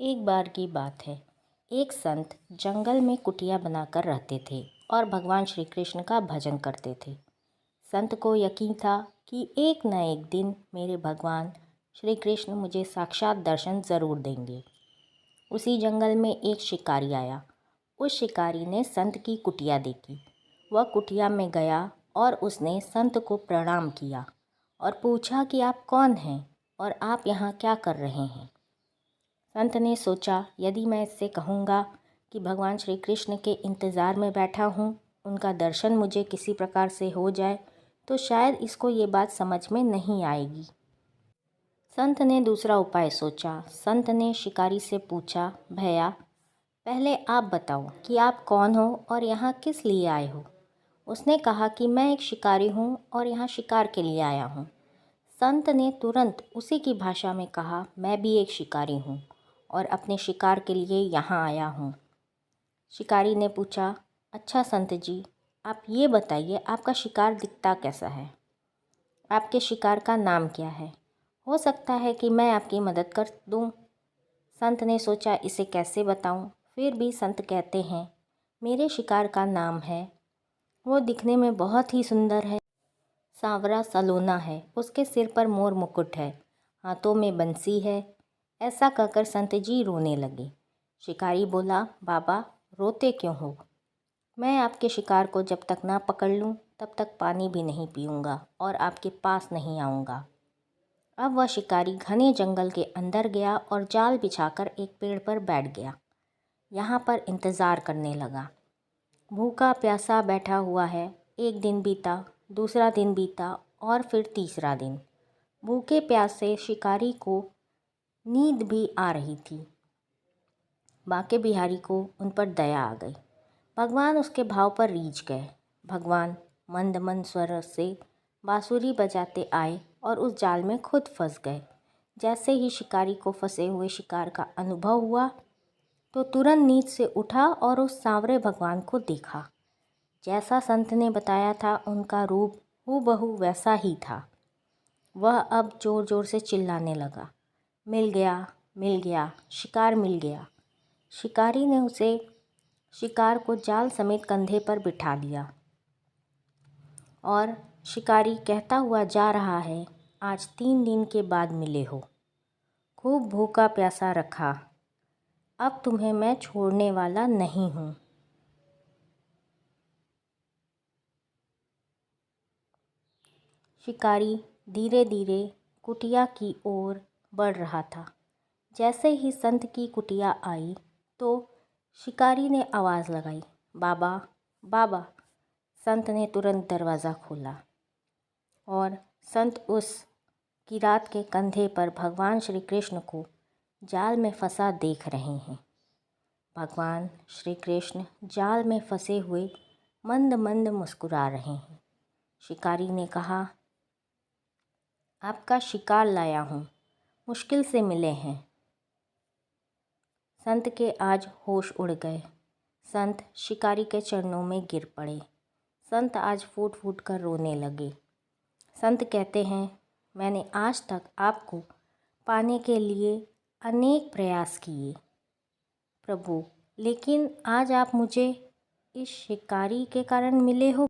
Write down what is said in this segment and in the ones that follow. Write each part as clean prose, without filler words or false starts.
एक बार की बात है। एक संत जंगल में कुटिया बनाकर रहते थे और भगवान श्री कृष्ण का भजन करते थे। संत को यकीन था कि एक न एक दिन मेरे भगवान श्री कृष्ण मुझे साक्षात दर्शन ज़रूर देंगे। उसी जंगल में एक शिकारी आया। उस शिकारी ने संत की कुटिया देखी। वह कुटिया में गया और उसने संत को प्रणाम किया और पूछा कि आप कौन हैं और आप यहाँ क्या कर रहे हैं। संत ने सोचा, यदि मैं इससे कहूँगा कि भगवान श्री कृष्ण के इंतज़ार में बैठा हूँ, उनका दर्शन मुझे किसी प्रकार से हो जाए, तो शायद इसको ये बात समझ में नहीं आएगी। संत ने दूसरा उपाय सोचा। संत ने शिकारी से पूछा, भैया पहले आप बताओ कि आप कौन हो और यहाँ किस लिए आए हो। उसने कहा कि मैं एक शिकारी हूँ और यहाँ शिकार के लिए आया हूँ। संत ने तुरंत उसी की भाषा में कहा, मैं भी एक शिकारी हूँ और अपने शिकार के लिए यहाँ आया हूँ। शिकारी ने पूछा, अच्छा संत जी, आप ये बताइए आपका शिकार दिखता कैसा है, आपके शिकार का नाम क्या है, हो सकता है कि मैं आपकी मदद कर दूँ। संत ने सोचा, इसे कैसे बताऊँ। फिर भी संत कहते हैं, मेरे शिकार का नाम है, वो दिखने में बहुत ही सुंदर है, सांवरा सलोना है, उसके सिर पर मोर मुकुट है, हाथों में बंसी है। ऐसा कहकर संत जी रोने लगे। शिकारी बोला, बाबा रोते क्यों हो? मैं आपके शिकार को जब तक ना पकड़ लूँ तब तक पानी भी नहीं पीऊँगा और आपके पास नहीं आऊँगा। अब वह शिकारी घने जंगल के अंदर गया और जाल बिछाकर एक पेड़ पर बैठ गया। यहाँ पर इंतज़ार करने लगा। भूखा प्यासा बैठा हुआ है। एक दिन बीता, दूसरा दिन बीता और फिर तीसरा दिन। भूखे प्यासे शिकारी को नींद भी आ रही थी। बांके बिहारी को उन पर दया आ गई। भगवान उसके भाव पर रीझ गए। भगवान मंद मंद स्वर से बांसुरी बजाते आए और उस जाल में खुद फंस गए। जैसे ही शिकारी को फंसे हुए शिकार का अनुभव हुआ तो तुरंत नींद से उठा और उस सांवरे भगवान को देखा। जैसा संत ने बताया था, उनका रूप हूबहू वैसा ही था। वह अब ज़ोर ज़ोर से चिल्लाने लगा, मिल गया, शिकार मिल गया। शिकारी ने उसे शिकार को जाल समेत कंधे पर बिठा दिया और शिकारी कहता हुआ जा रहा है, आज 3 दिन के बाद मिले हो, खूब भूखा प्यासा रखा, अब तुम्हें मैं छोड़ने वाला नहीं हूँ। शिकारी धीरे धीरे कुटिया की ओर बढ़ रहा था। जैसे ही संत की कुटिया आई तो शिकारी ने आवाज़ लगाई, बाबा बाबा। संत ने तुरंत दरवाज़ा खोला और संत उस किरात के कंधे पर भगवान श्री कृष्ण को जाल में फंसा देख रहे हैं। भगवान श्री कृष्ण जाल में फंसे हुए मंद मंद मुस्कुरा रहे हैं। शिकारी ने कहा, आपका शिकार लाया हूँ, मुश्किल से मिले हैं। संत के आज होश उड़ गए। संत शिकारी के चरणों में गिर पड़े। संत आज फूट फूट कर रोने लगे। संत कहते हैं, मैंने आज तक आपको पाने के लिए अनेक प्रयास किए प्रभु, लेकिन आज आप मुझे इस शिकारी के कारण मिले हो।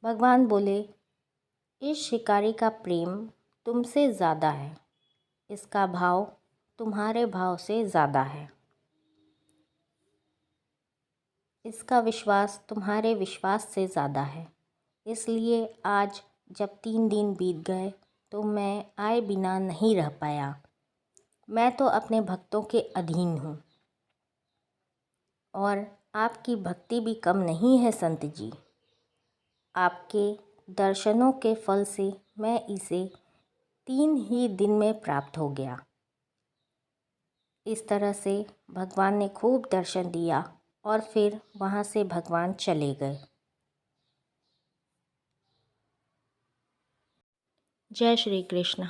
भगवान बोले, इस शिकारी का प्रेम तुमसे ज़्यादा है, इसका भाव तुम्हारे भाव से ज़्यादा है, इसका विश्वास तुम्हारे विश्वास से ज़्यादा है। इसलिए आज जब 3 दिन बीत गए तो मैं आए बिना नहीं रह पाया। मैं तो अपने भक्तों के अधीन हूँ और आपकी भक्ति भी कम नहीं है संत जी। आपके दर्शनों के फल से मैं इसे 3 ही दिन में प्राप्त हो गया। इस तरह से भगवान ने खूब दर्शन दिया और फिर वहाँ से भगवान चले गए। जय श्री कृष्ण।